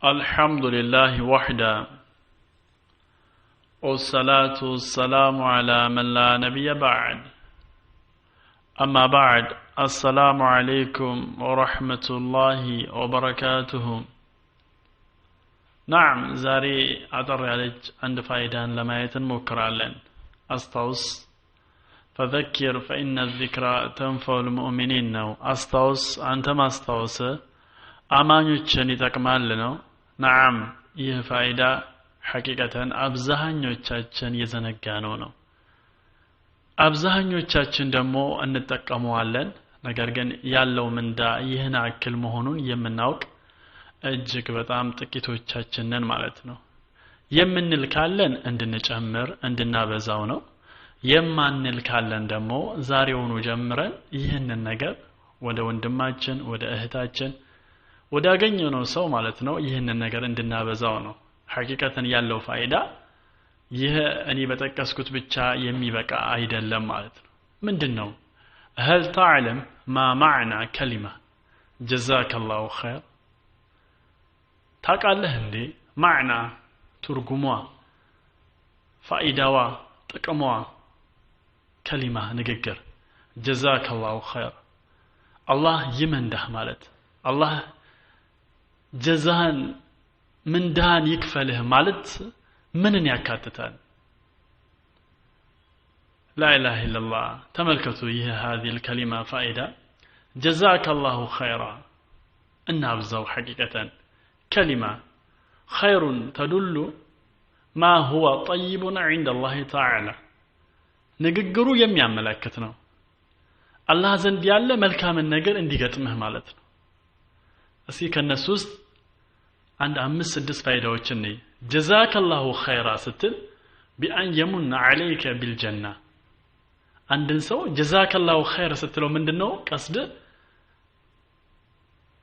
الحمد لله وحده والصلاة والسلام على من لا نبي بعد أما بعد السلام عليكم ورحمة الله وبركاته نعم زاري أدر عليك عند فايدان لما يتنمكر علن أستوس فذكر فإن الذكرى تنفع المؤمنين أستوس أنت ما أستوس አማኞችን ይጠቅማል ነው نعم ይህ ፋይዳ ሐቂቀተን አብዛኞቻችን የዘነጋነው ነው አብዛኞቻችን ደግሞ እንጠቀመዋለን ነገር ግን ያለው ምንዳ ይህን አክል መሆኑን የምናውቅ እጅግ በጣም ጥቂቶቻችን ነን ማለት ነው የምንል ካለን እንድንጨምር እንድናበዛው ነው የማንል ካለን ደግሞ ዛሬውኑ ጀምረን ይህንን ነገር ወደ ወንድማችን ወደ እህታችን ወዳገኘነው ሰው ማለት ነው ይህንን ነገር እንድናበዛው ነው ሐቂቀተን ያለው ፋይዳ ይሄ እኔ በተከስኩት ብቻ የሚበቃ አይደለም ማለት ነው ምንድነው هل تعلم ما معنى كلمه جزاك الله خير ታቃለህ እንዴ ማዕና ትርጉሟ ፋይዳዋ ጥቅሟ ከሊማ ንግግር جزاك الله خير አላህ ይመንዳህ ማለት አላህ جزاهن من دهان يكفله مالت منن يكاتتان لا إله إلا الله تملكتوا هذه الكلمة فائدة جزاك الله خيرا إنها بزو حقيقة كلمة خير تدل ما هو طيب عند الله تعالى نققروا يميع ملاكتنا الله زند يالا ملكا من نقر اندي قتمه مالتنا أسيك النسوس عند أمس سدس فايدوچني جزاك الله خيرا ستل بأن يمن عليك بالجنة عندن سو جزاك الله خيرا ستلو مندنو قصد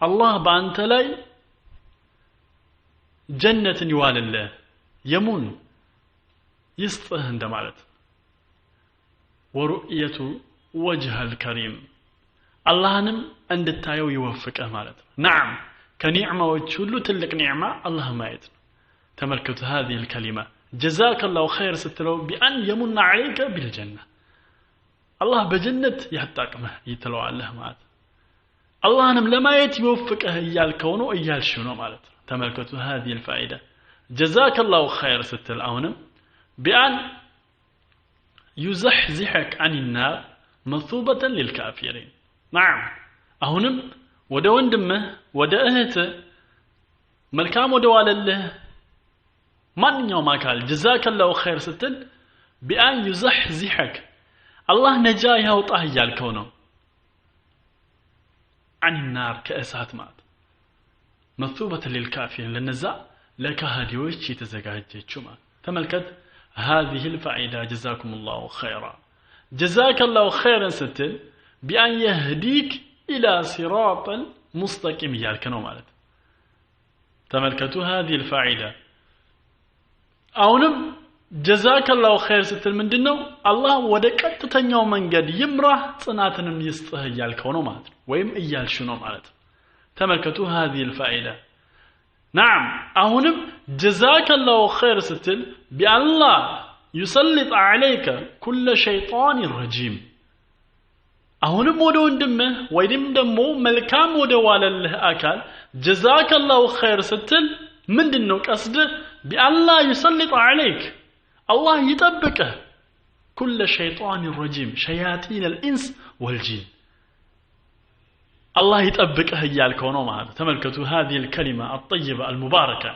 الله بانت لاي جنة يوال الله يمن يسطه عند مالت ورؤية وجه الكريم اللهنم عند التايو يوفقه مالت نعم كنعمة وتشلو تلك نعمة الله ما يدن تملكت هذه الكلمة جزاك الله خير ستلو بأن يمن عليك بالجنة الله بجنة يحتاقمه يتلو الله مالت الله نم لما يتوفقه إيال كونه إيال شنو مالت تملكت هذه الفائدة جزاك الله خير ستل أونم بأن يزحزحك عن النار مثوبة للكافرين نعم أهونم وده وندمه وده اهته ملكام وده والله من يوم قال جزاك الله خير ستل بأن يزحزحك الله نجايها وطهي الكونه عن النار كأسات مات مثوبة للكافرين للنزاع لك هديوش يتزقاج جمع تملكت هذه الفائدة جزاكم الله خيرا جزاك الله خيرا ستل بأن يهديك إلى صراط مستقيم يالكنو مالت تملكتوا هذه الفائدة أونم جزاك الله خير ستل من دنو الله ودكت تنيو من قد يمره صناتنا يسطه يالكنو مالت ويم إيال شنو مالت تملكتوا هذه الفائدة نعم أونم جزاك الله خير ستل بأن الله يسلط عليك كل شيطان رجيم አሁንም ወደ ወንድምህ ወይንም ደግሞ መልካም ወደ ዋለልህ አካል جزاك الله خير ስትል ምንድነው ቀስድ ቢአላህ يسلط عليك الله ይጠብቅህ كل شيطان رجيم شياطين الانس والجن الله يطبقه እያልከው ነው ማለት ተመልከቱ هذه الكلمه الطيبه المباركه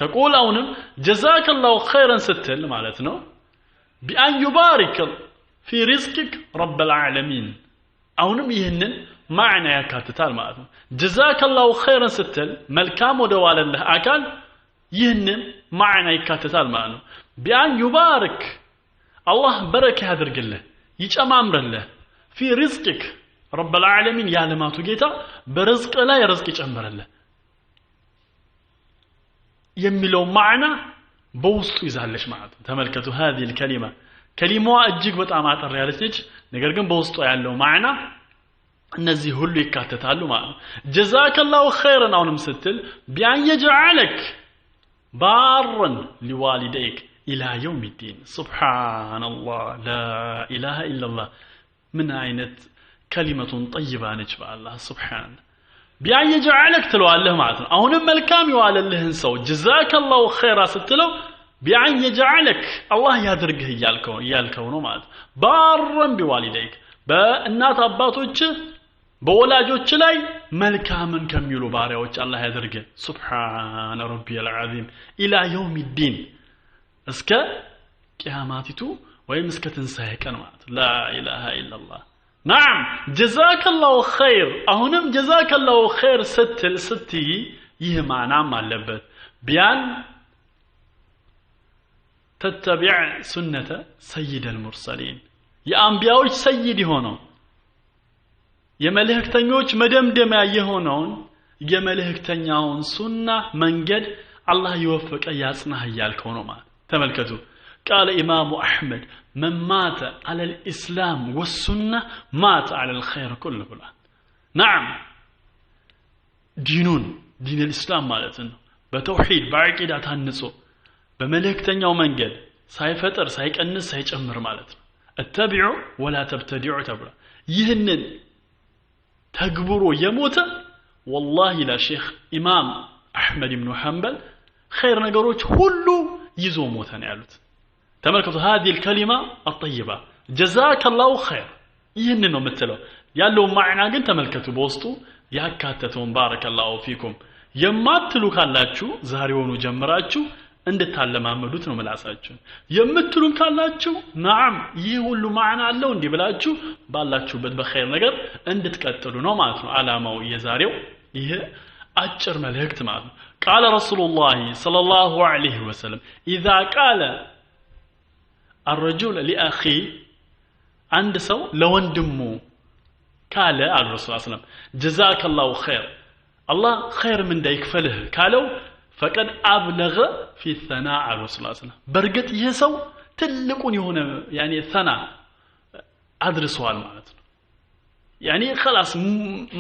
تقول አሁንም جزاك الله خيرا ስትል ማለት ነው بأن يبارك في رزقك رب العالمين أونم يهنن معنى يكاتتال معنى جزاك الله خيرا ستل ملكام ودوال الله أكال يهنن معنى يكاتتال معنى بأن يبارك الله بركة هذا القلة يجأم أمر الله في رزقك رب العالمين يعلماتو جيتا برزق لا يرزق يجأمر الله يملو معنى بوستو يزالش معنى تملكتو هذه الكلمة كلمة أجيك بتأمات الريالتيج نقدر بوسطو يعلو معنا እነዚህ ሁሉ ይካተታሉ ማለት ነው ጀዛከላሁ ኸይረን አሁንም ስትል ቢአን የጀዐለክ ባረን ሊዋሊደይክ ኢላ የውም ዲን ሱብሃንአላህ ላ ኢላሃ ኢላላህ ምን አይነት ከሊመቱን ጠይባ ነች በአላህ ሱብሃን ቢአን የጀዐለክ ትለዋለህ ማለት ነው አሁንም መልካም ይዋለልህን ሰው ጀዛከላሁ ኸይራ ስትለው ቢአን የጀዐለክ አላህ ያድርግህ እያልከው ነው ማለት ባረን ቢዋሊደይክ በእናት አባቶች በወላጆች ላይ መልካምን ከሚሉ ባሪያዎች አላህ ያድርግህ ሱብሃነ ረቢየል ዐዚም ኢላ የውም ዲን እስከ ቂያማቲቱ ወይም እስከ ትንሣኤ ቀን ማለት ላ ኢላሃ ኢላላህ نعم جزاك الله خير አሁንም جزاك الله خير ስትይ ይህ ማናም አለበት ቢያን تتبع سنة سيد المرسلين የአንቢያዎች ሰይድ የሆነው የመልእክተኞች መደምደሚያ የሆነውን የመልእክተኛውን ሱና መንገድ አላህ ይወፍቀ ያጽናህ ያልከው ነው ማለት ተመልከቱ قال إمام أحمد من مات على الإسلام والسنة مات على الخير كله نعم دين الإسلام مالتنا بتوحيد بعقيدة تهنسو بملكتنياو منجد سايفتر سايكنس سايجمر مالتنا اتبعوا ولا تبتدعوا تبرا يهنن تكبروا يموت والله لا شيخ إمام أحمد بن حنبل خير نقروش كله يزو موتان يعلوت تملكتوا هذه الكلمة الطيبة جزاك الله خير يهنن ومثله يالو معنا قلت تملكتوا بوسطو يهكاتتون بارك الله فيكم يماتلو كالاتشو زهريونو جمراتشو እንድታለማመዱት ነው መላሳችሁ የምትሉን ካላችሁ نعم ይህ ሁሉ ማዕና አለው እንዲህ ብላችሁ ባላችሁበት በخير ነገር እንድትቀጥሉ ነው ማለት ነው አላማው የዛሬው ይሄ አጭር መልእክት ማለት ነው قال رسول الله صلى الله عليه وسلم اذا قال الرجل لاخي عند ሰው ለወንድሙ ካለ አለ ረሱል ሰለላሁ ዐለይሂ ወሰለም جزاك الله خير الله خير من እንዳይክፈልህ ካለው فقد أبلغ في الثناء على رسول الله صلى الله عليه وسلم برقت يسو تلقون يهون يعني ثناء أدرسوا المعنى يعني خلاص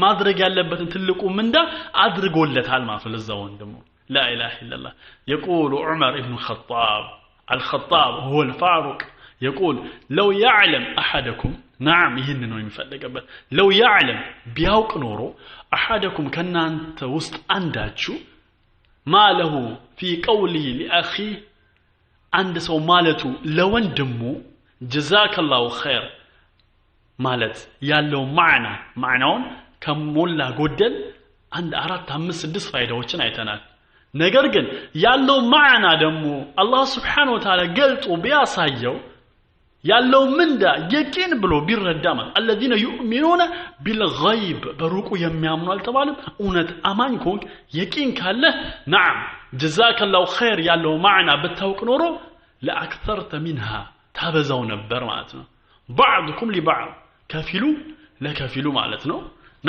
ما أدرق يالبتن تلقون من ده أدرقوا لتها المعنى للزوان دمو لا إله إلا الله يقول عمر ابن الخطاب هو الفاروق يقول لو يعلم أحدكم نعم يهننو يمفلق لو يعلم بيوق نورو أحدكم كنا أنت وسط أنداتشو ما له في قوله لأخي عند سو مالته لون دمو جزاك الله خير مالت يالو معناون كمولا قدل عند أراد تهمس الدس فايدة وچن عيتنال نگر ግን ያለው ማዕና ደግሞ አላህ Subhanahu Wa Ta'ala ገልጦ ቢያሳየው ያለው ምንዳ የቂን ብሎ ቢረዳማ الذين يؤمنون بالغيب በሩቁ የሚያምኑ አልተባለም እውነት አማኝ ኮንክ የቂን ካለ نعم جزاك الله خير ያለው ማዕና በታውቅ ኖሮ لأكثرت منها ታበዛው ነበር ማለት ነው بعضكم لبعض ከፊሉ ለከፊሉ ማለት ነው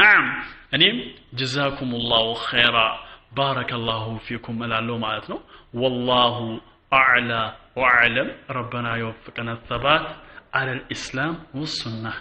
نعم እኔም جزاكم الله خيرا بارك الله فيكم እላለሁ ማለት ነው والله أعلى وأعلم ربنا يوفقنا الثبات على الإسلام والسنة